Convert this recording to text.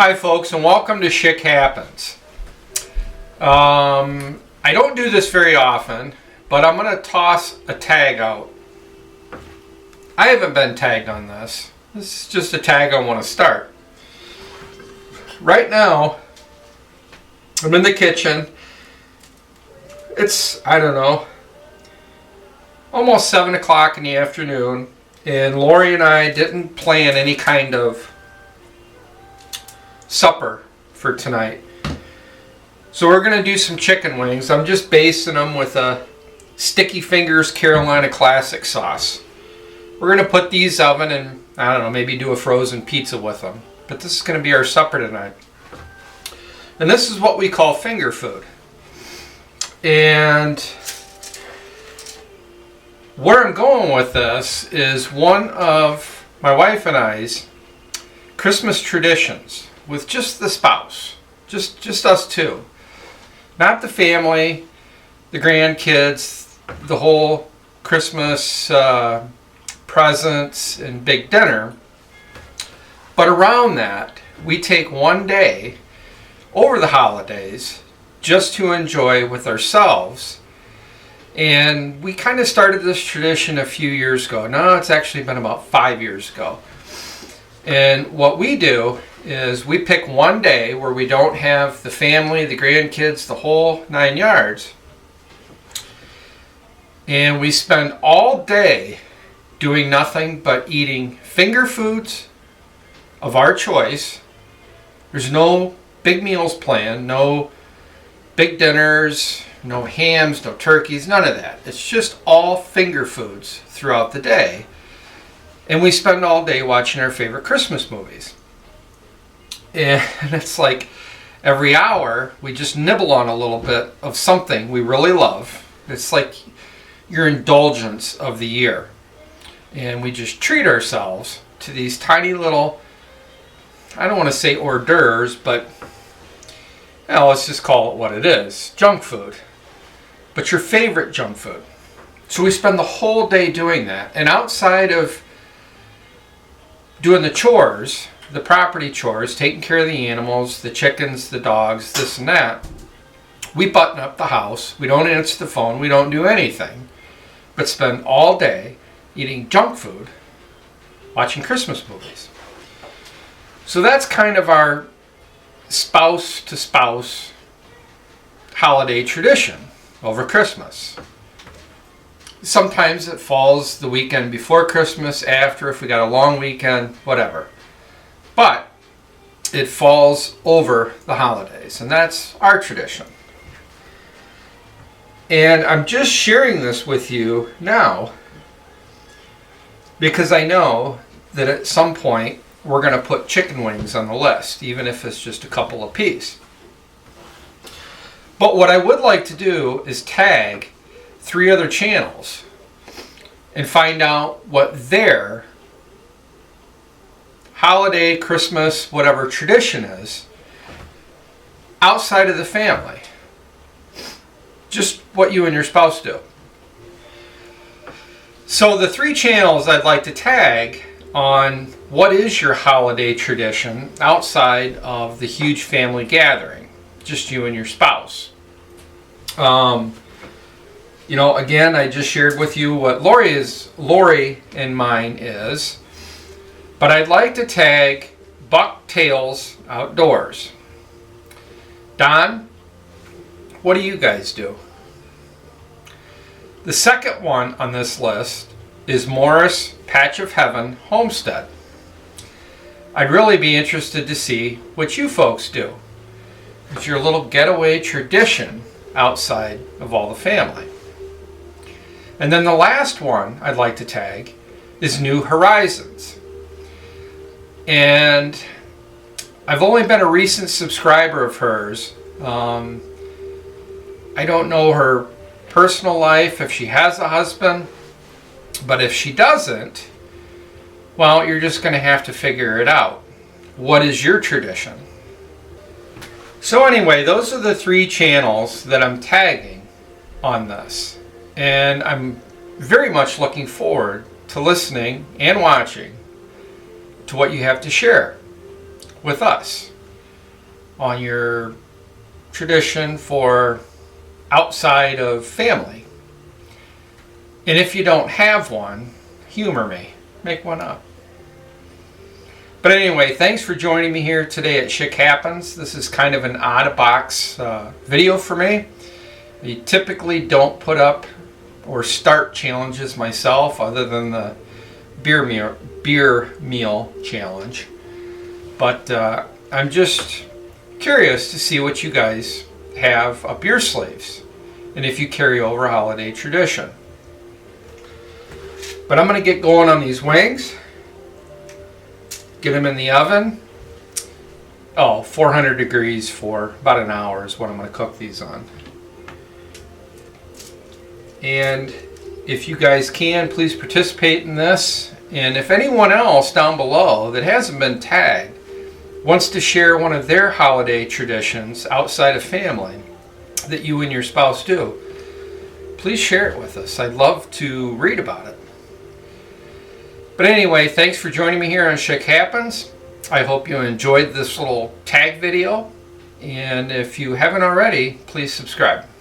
Hi folks, and welcome to Schick Happens. I don't do this very often, but I'm going to toss a tag out. I haven't been tagged on this. This is just a tag I want to start. Right now, I'm in the kitchen. It's, I don't know, almost 7 o'clock in the afternoon, and Lori and I didn't plan any kind of supper for tonight. So we're going to do some chicken wings. I'm just basting them with a Sticky Fingers Carolina Classic sauce. We're going to put these oven and, I don't know, maybe do a frozen pizza with them. But this is going to be our supper tonight. And this is what we call finger food. And where I'm going with this is one of my wife and I's Christmas traditions with just the spouse. Just us two. Not the family, the grandkids, the whole Christmas presents and big dinner. But around that, we take one day over the holidays just to enjoy with ourselves. And we kind of started this tradition a few years ago. No, it's actually been about 5 years ago. And what we do is we pick one day where we don't have the family, the grandkids, the whole 9 yards. And we spend all day doing nothing but eating finger foods of our choice. There's no big meals planned, no big dinners, no hams, no turkeys, none of that. It's just all finger foods throughout the day. And we spend all day watching our favorite Christmas movies. And it's like every hour we just nibble on a little bit of something we really love. It's like your indulgence of the year. And we just treat ourselves to these tiny little, I don't want to say hors d'oeuvres, but let's just call it what it is. Junk food. But your favorite junk food. So we spend the whole day doing that. And outside of doing the chores, the property chores, taking care of the animals, the chickens, the dogs, this and that, we button up the house. We don't answer the phone. We don't do anything. But spend all day eating junk food, watching Christmas movies. So that's kind of our spouse to spouse holiday tradition over Christmas. Sometimes it falls the weekend before Christmas, after, if we got a long weekend, whatever. But it falls over the holidays, and that's our tradition. And I'm just sharing this with you now because I know that at some point we're going to put chicken wings on the list, even if it's just a couple apiece. But what I would like to do is tag 3 other channels and find out what their holiday, Christmas, whatever tradition is outside of the family. Just what you and your spouse do. So the 3 channels I'd like to tag on what is your holiday tradition outside of the huge family gathering, just you and your spouse. Again, I just shared with you what Lori and mine is, but I'd like to tag Bucktails Outdoors. Don, what do you guys do? The second one on this list is Morris Patch of Heaven Homestead. I'd really be interested to see what you folks do. It's your little getaway tradition outside of all the family. And then the last one I'd like to tag is New Horizons. And I've only been a recent subscriber of hers. I don't know her personal life, if she has a husband, but if she doesn't, well, you're just going to have to figure it out. What is your tradition? So anyway, those are the 3 channels that I'm tagging on this. And I'm very much looking forward to listening and watching to what you have to share with us. on your tradition for outside of family. And if you don't have one, humor me. Make one up. But anyway, thanks for joining me here today at Schick Happens. This is kind of an out-of-box video for me. I typically don't put up or start challenges myself other than the beer meal challenge. But I'm just curious to see what you guys have up your sleeves and if you carry over a holiday tradition. But I'm going to get going on these wings. Get them in the oven. 400 degrees for about an hour is what I'm going to cook these on. And if you guys can, please participate in this. And if anyone else down below that hasn't been tagged wants to share one of their holiday traditions outside of family that you and your spouse do, please share it with us. I'd love to read about it. But anyway, thanks for joining me here on Schick Happens. I hope you enjoyed this little tag video. And if you haven't already, please subscribe.